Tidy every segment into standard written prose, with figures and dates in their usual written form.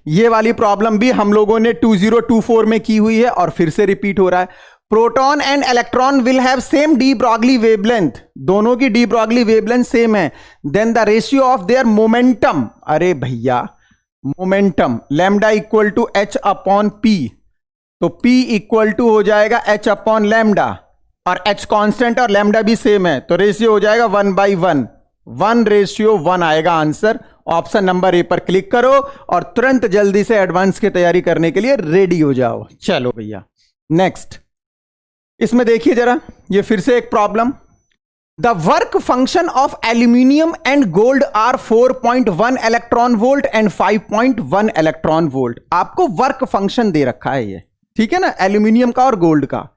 ये वाली प्रॉब्लम भी हम लोगों ने 2024 में की हुई है और फिर से रिपीट हो रहा है। Proton and electron will have same de Broglie wavelength, दोनों की डी ब्रॉगली वेवलेंथ सेम है। Then the ratio of their momentum, अरे भैया momentum lambda equal to H upon P, तो P इक्वल टू हो जाएगा H अपॉन लैम्डा, और H constant और लैम्डा भी सेम है, तो रेशियो हो जाएगा 1/1, 1:1 आएगा आंसर। ऑप्शन नंबर ए पर क्लिक करो और तुरंत जल्दी से एडवांस की तैयारी करने के लिए रेडी हो जाओ। चलो भैया नेक्स्ट, इसमें देखिए जरा, ये फिर से एक problem. The work function of aluminium and gold are 4.1 electron volt and 5.1 electron volt. आपको वर्क फंक्शन दे रखा है ये, ठीक है ना, एल्यूमिनियम का और गोल्ड का।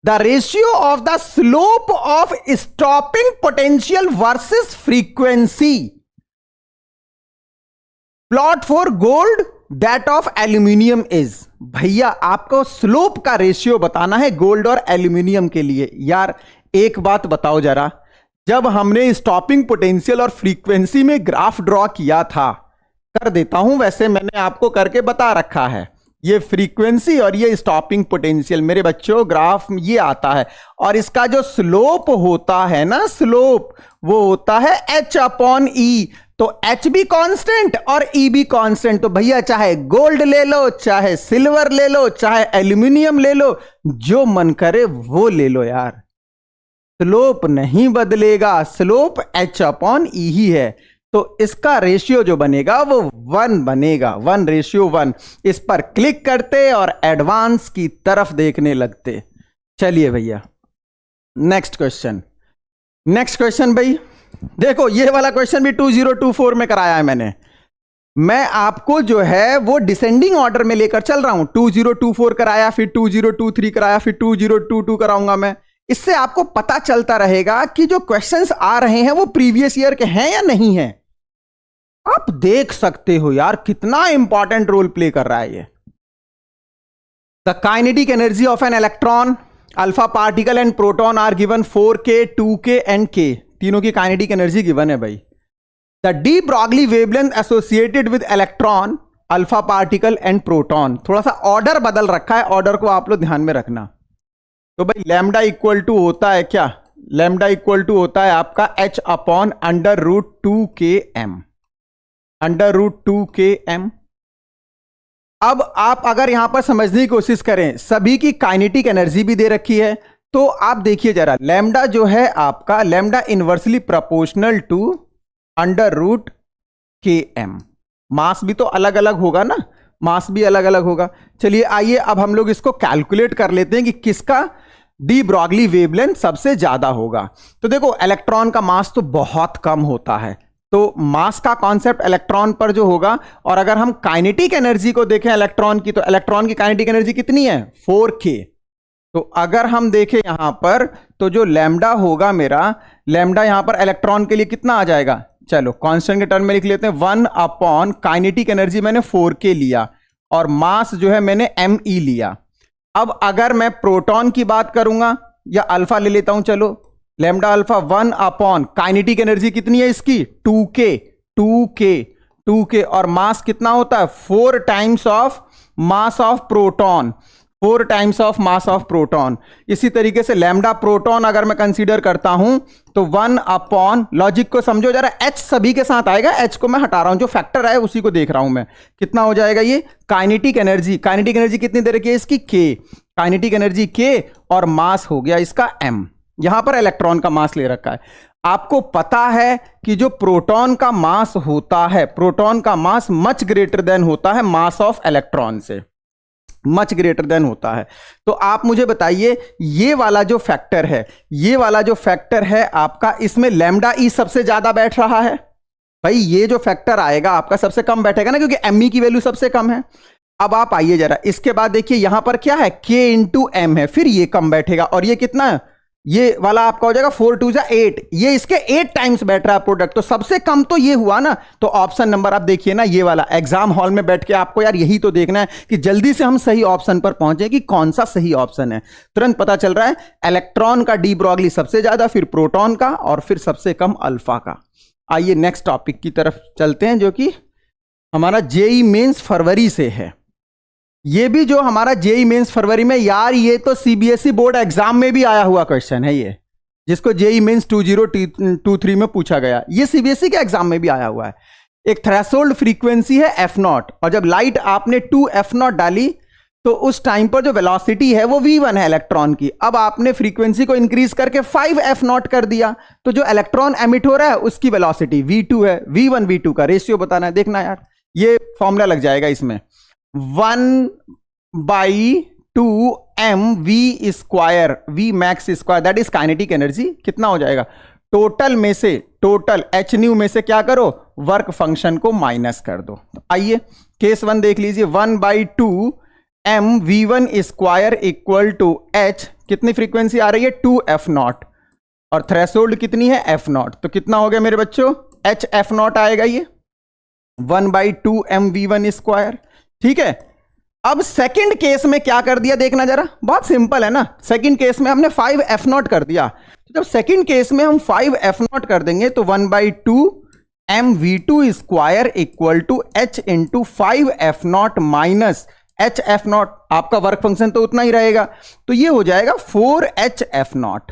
The ratio of the slope of stopping potential versus frequency plot for gold that of aluminium is. भैया आपको स्लोप का रेशियो बताना है गोल्ड और एल्यूमिनियम के लिए। यार एक बात बताओ जरा, जब हमने स्टॉपिंग पोटेंशियल और फ्रीक्वेंसी में ग्राफ ड्रॉ किया था, कर देता हूं वैसे, मैंने आपको करके बता रखा है, ये फ्रीक्वेंसी और ये स्टॉपिंग पोटेंशियल मेरे बच्चों ग्राफ ये आता है, और इसका जो स्लोप होता है ना, स्लोप वो होता है h अपॉन ई। तो h भी कांस्टेंट और e भी कांस्टेंट, तो भैया चाहे गोल्ड ले लो, चाहे सिल्वर ले लो, चाहे एल्यूमिनियम ले लो, जो मन करे वो ले लो यार, स्लोप नहीं बदलेगा, स्लोप h अपॉन ई ही है। तो इसका रेशियो जो बनेगा वो 1 बनेगा, 1:1। इस पर क्लिक करते और एडवांस की तरफ देखने लगते। चलिए भैया नेक्स्ट क्वेश्चन, नेक्स्ट क्वेश्चन भाई देखो, ये वाला क्वेश्चन भी 2024 में कराया है मैंने। मैं आपको जो है वो डिसेंडिंग ऑर्डर में लेकर चल रहा हूं, 2024 कराया, फिर 2023 कराया, फिर 2022 कराऊंगा मैं। इससे आपको पता चलता रहेगा कि जो क्वेश्चंस आ रहे हैं वो प्रीवियस ईयर के हैं या नहीं है। आप देख सकते हो यार कितना इंपॉर्टेंट रोल प्ले कर रहा है ये। The kinetic energy of an electron, alpha particle and proton are given 4k, 2k and k, तीनों की काइनेटिक एनर्जी गिवन है भाई। The de Broglie wavelength associated with electron, alpha particle and proton, थोड़ा सा ऑर्डर बदल रखा है, order को आप लोग ध्यान में रखना। तो भाई लैम्डा इक्वल टू होता है क्या, लैम्डा इक्वल टू होता है आपका h अपॉन √2km, √2km। अब आप अगर यहां पर समझने की कोशिश करें, सभी की काइनेटिक एनर्जी भी दे रखी है, तो आप देखिए जरा, लैम्डा जो है आपका, lambda inversely proportional to √km। Mass भी तो अलग अलग होगा ना, मास भी अलग अलग होगा। चलिए आइए अब हम लोग इसको कैलकुलेट कर लेते हैं कि किसका डी ब्रॉगली वेवलेंथ सबसे ज्यादा होगा। तो देखो इलेक्ट्रॉन का मास तो बहुत कम होता है, तो मास का कॉन्सेप्ट इलेक्ट्रॉन पर जो होगा, और अगर हम काइनेटिक एनर्जी को देखें इलेक्ट्रॉन की, तो इलेक्ट्रॉन की काइनेटिक एनर्जी कितनी है, 4k। तो अगर हम देखें यहां पर, तो जो लैम्डा होगा मेरा, लैम्डा यहां पर इलेक्ट्रॉन के लिए कितना आ जाएगा, चलो कांस्टेंट के टर्म में लिख लेते हैं, 1 अपॉन काइनेटिक एनर्जी मैंने 4k लिया, और मास जो है मैंने me लिया। अब अगर मैं प्रोटॉन की बात करूंगा, या अल्फा ले लेता हूं, चलो lambda alpha 1 upon kinetic energy कितनी है इसकी, 2k, और मास कितना होता है, 4 times of mass of proton, 4 times of mass of proton. इसी तरीके से लैम्डा प्रोटॉन अगर मैं कंसीडर करता हूं, तो 1 अपॉन, लॉजिक को समझो जरा, h सभी के साथ आएगा, h को मैं हटा रहा हूं, जो फैक्टर है उसी को देख रहा हूं मैं, कितना हो जाएगा ये काइनेटिक एनर्जी, काइनेटिक एनर्जी कितनी दे रखी है इसकी, k, काइनेटिक एनर्जी k, और मास हो गया इसका m। यहां पर इलेक्ट्रॉन का मास ले रखा है। आपको पता है कि जो प्रोटॉन का मास होता है, प्रोटॉन का मास मच ग्रेटर देन होता है मास ऑफ इलेक्ट्रॉन से, मच ग्रेटर देन होता है। तो आप मुझे बताइए, ये वाला जो फैक्टर है, ये वाला जो फैक्टर है आपका, इसमें लैम्डा ई सबसे ज्यादा बैठ रहा है। भाई ये जो फैक्टर आएगा आपका सबसे कम बैठेगा ना, क्योंकि एम ई की वैल्यू सबसे कम है। अब आप आइए जरा, इसके बाद देखिए यहां पर क्या है, k इंटू एम है, फिर ये कम बैठेगा, और ये कितना है, ये वाला आपका हो जाएगा 4 2 8, ये इसके 8 टाइम्स बैठ रहा है प्रोडक्ट, तो सबसे कम तो ये हुआ ना। तो ऑप्शन नंबर आप देखिए ना, ये वाला, एग्जाम हॉल में बैठ के आपको यार यही तो देखना है कि जल्दी से हम सही ऑप्शन पर पहुंचे कि कौन सा सही ऑप्शन है। तुरंत पता चल रहा है इलेक्ट्रॉन का डी ब्रॉगली सबसे ज्यादा, फिर प्रोटॉन का, और फिर सबसे कम अल्फा का। आइए नेक्स्ट टॉपिक की तरफ चलते हैं, जो कि हमारा जेई मेंस फरवरी से है। ये भी जो हमारा जेई मेंस फरवरी में, यार ये तो सीबीएसई बोर्ड एग्जाम में भी आया हुआ क्वेश्चन है ये, जिसको जेई मेंस 2023 में पूछा गया, ये सीबीएसई के एग्जाम में भी आया हुआ है। एक थ्रेशोल्ड फ्रीक्वेंसी है एफ नॉट, और जब लाइट आपने 2 एफ नॉट डाली तो उस टाइम पर जो वेलोसिटी है वो v1 है इलेक्ट्रॉन की। अब आपने फ्रीक्वेंसी को इंक्रीज करके 5 एफ नॉट कर दिया, तो जो इलेक्ट्रॉन एमिट हो रहा है उसकी वेलोसिटी v2 है। v1 v2 का रेशियो बताना है, देखना यार ये फॉर्मूला लग जाएगा इसमें, 1/2 mv square, v max square, that is kinetic energy. कितना हो जाएगा टोटल में से, टोटल h न्यू में से क्या करो, वर्क फंक्शन को माइनस कर दो। तो आइए केस 1 देख लीजिए, 1/2 mv1 square equal to h, कितनी फ्रीक्वेंसी आ रही है 2 एफ नॉट, और थ्रेशोल्ड कितनी है एफ नॉट, तो कितना हो गया मेरे बच्चों h एफ नॉट आएगा ये 1/2 mv1 स्क्वायर। ठीक है, अब सेकंड केस में क्या कर दिया देखना जरा, बहुत सिंपल है ना। सेकंड केस में हमने 5 एफ नॉट कर दिया, तो जब सेकंड केस में हम 5 एफ नॉट कर देंगे तो 1/2 mv2 square equal to h into 5 F naught minus h F naught, आपका वर्क फंक्शन तो उतना ही रहेगा, तो ये हो जाएगा 4h एफ नॉट।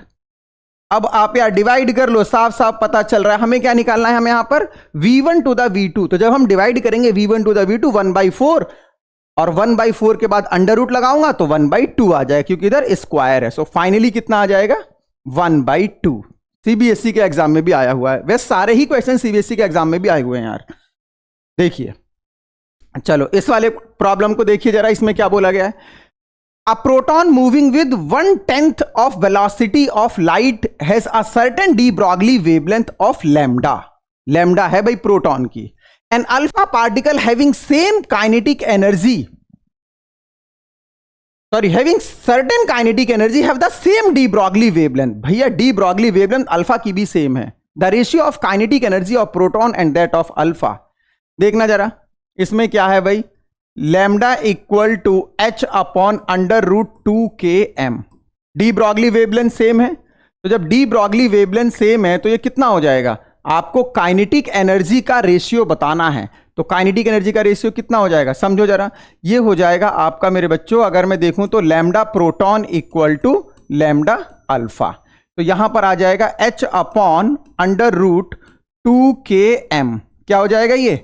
अब आप यार डिवाइड कर लो, साफ साफ पता चल रहा है हमें क्या निकालना है, हमें यहां पर v1 टू द v2, तो जब हम डिवाइड करेंगे v1 टू द v2 1/4, और 1/4 के बाद अंडर रूट लगाऊंगा तो 1/2 आ जाएगा, क्योंकि इधर स्क्वायर है। सो फाइनली कितना आ जाएगा 1/2। सीबीएसई के एग्जाम में भी आया हुआ है, वैसे सारे ही क्वेश्चन सीबीएसई के एग्जाम में भी आए हुए हैं यार। देखिए चलो इस वाले प्रॉब्लम को देखिए जरा, इसमें क्या बोला गया है, a proton moving with 1/10 of velocity of light has a certain D Broglie wavelength of lambda, lambda है भाई प्रोटॉन की, an alpha particle having same kinetic energy, sorry having certain kinetic energy have the same de Broglie wavelength। भैया de Broglie wavelength alpha की भी same है। the ratio of kinetic energy of proton and that of alpha, देखना जरा इसमें क्या है भाई, lambda equal to h upon under root 2km। De Broglie wavelength same है, तो जब डी ब्रॉगली वेवलेंथ सेम है तो ये कितना हो जाएगा, आपको काइनेटिक एनर्जी का रेशियो बताना है, तो काइनेटिक एनर्जी का रेशियो कितना हो जाएगा समझो जरा, ये हो जाएगा आपका मेरे बच्चों, अगर मैं देखूं तो lambda proton equal to lambda alpha, तो यहां पर आ जाएगा h upon under root 2km, क्या हो जाएगा ये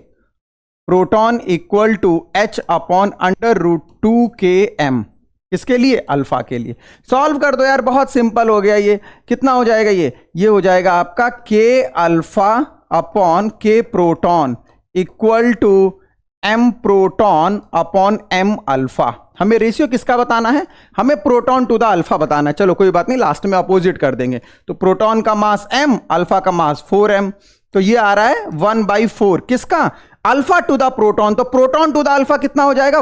proton equal to h upon under root 2km, किसके लिए अल्फा के लिए। सॉल्व कर दो यार, बहुत सिंपल हो गया ये, कितना हो जाएगा ये हो जाएगा आपका k alpha upon k proton equal to m proton upon m alpha. हमें रेशियो किसका बताना है, हमें प्रोटॉन टू द अल्फा बताना है। चलो कोई बात नहीं, लास्ट में अपोजिट कर देंगे, तो प्रोटॉन का मास m, अल्फा का मास 4m, तो ये आ रहा है 1/4 किसका, अल्फा टू द प्रोटॉन, तो प्रोटॉन टू द अल्फा कितना हो जाएगा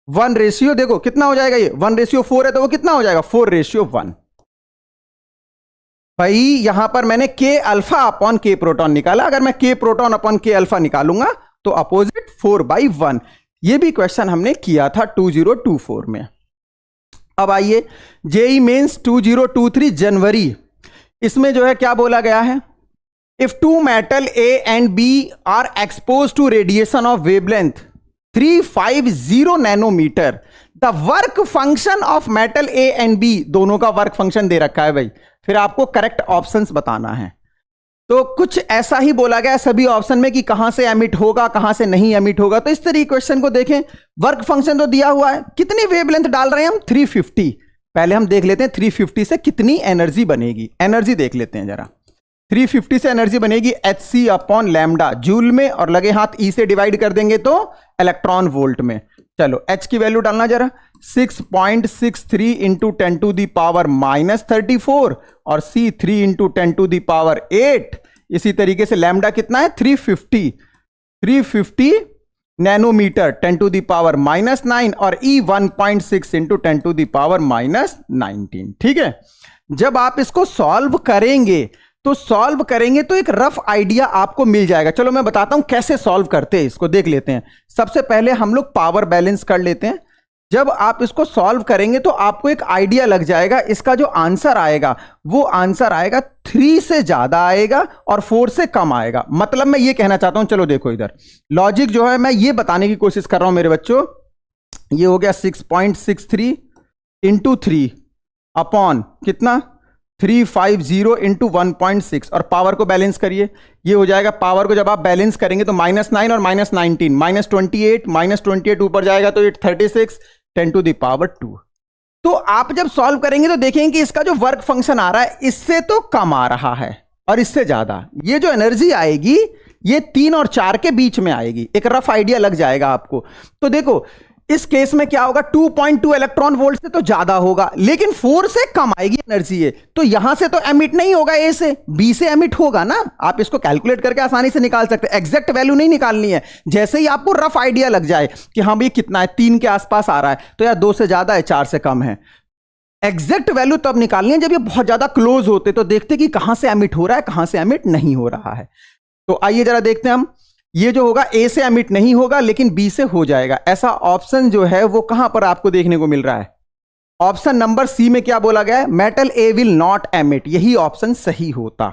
1 रेशियो देखो कितना हो जाएगा, ये 1/4 है तो वो कितना हो जाएगा 4/1। भाई यहां पर मैंने k alpha upon k proton निकाला, अगर मैं k proton upon k alpha निकालूंगा तो अपोजिट 4/1। ये भी क्वेश्चन हमने किया था 2024 में। अब आइए जेई मेंस 2023 जनवरी, इसमें जो है क्या बोला गया है, if two metal A and B are expose to radiation of wavelength 350 nanometre, the work function of metal A and B, दोनों का वर्क फंक्शन दे रखा है भाई, फिर आपको करेक्ट ऑप्शंस बताना है। तो कुछ ऐसा ही बोला गया सभी ऑप्शन में कि कहां से एमिट होगा कहां से नहीं एमिट होगा, तो इस तरीके क्वेश्चन को देखें, वर्क फंक्शन तो दिया हुआ है, कितनी वेवलेंथ डाल रहे हैं हम 350, पहले हम देख लेते हैं 350 से कितनी एनर्जी बनेगी, एनर्जी देख लेते हैं जरा। 350 से एनर्जी बनेगी hc अपॉन लैम्डा जूल में, और लगे हाथ e से डिवाइड कर देंगे तो इलेक्ट्रॉन वोल्ट में। चलो h की वैल्यू डालना जरा, 6.63 इंटू 10 टू दी पावर -34, और c 3 into 10 to the power 8। इसी तरीके से लैम्डा कितना है 350 नैनोमीटर 10 टू दी पावर -9, और e 1.6 into 10 to the power -19। ठीक है, जब आप इसको सॉल्व करेंगे तो एक रफ आइडिया आपको मिल जाएगा। चलो मैं बताता हूं कैसे सॉल्व करते हैं, इसको देख लेते हैं। सबसे पहले हम लोग पावर बैलेंस कर लेते हैं, जब आप इसको सॉल्व करेंगे तो आपको एक आइडिया लग जाएगा, इसका जो आंसर आएगा वो आंसर आएगा 3 से ज्यादा आएगा और 4 से कम आएगा। मतलब मैं ये कहना चाहता हूं, चलो देखो इधर लॉजिक जो है मैं ये बताने की कोशिश कर रहा हूं मेरे बच्चों। ये हो गया 6.63 इंटू 3 अपॉन कितना 350 इंटू 1.6 और पावर को बैलेंस करिए। ये हो जाएगा, पावर को जब आप बैलेंस करेंगे तो -9 और -19 -28 ऊपर जाएगा तो 36 10 टू द पावर 2। तो आप जब सॉल्व करेंगे तो देखेंगे कि इसका जो वर्क फंक्शन आ रहा है इससे तो कम आ रहा है और इससे ज्यादा। ये जो एनर्जी आएगी ये 3 और 4 के बीच में आएगी, एक रफ आइडिया लग जाएगा आपको। तो देखो इस केस में क्या होगा, 2.2 इलेक्ट्रॉन वोल्ट से तो ज्यादा होगा लेकिन 4 से कम आएगी एनर्जी है, तो यहां से तो एमिट नहीं होगा, ए से बी से एमिट होगा ना। आप इसको कैलकुलेट करके आसानी से निकाल सकते हैं, एग्जैक्ट वैल्यू नहीं निकालनी है। जैसे ही आपको रफ आइडिया लग जाए कि हाँ भाई कितना है, 3 के आसपास आ रहा है तो यार 2 से ज्यादा है 4 से कम है। एग्जैक्ट वैल्यू तब निकालनी है जब ये बहुत ज्यादा क्लोज होते तो देखते कि कहां से एमिट हो रहा है कहां से एमिट नहीं हो रहा है। तो आइए जरा देखते हैं हम, ये जो होगा ए से एमिट नहीं होगा लेकिन बी से हो जाएगा। ऐसा ऑप्शन जो है वो कहां पर आपको देखने को मिल रहा है, ऑप्शन नंबर सी में क्या बोला गया है, metal A will not emit, यही ऑप्शन सही होता।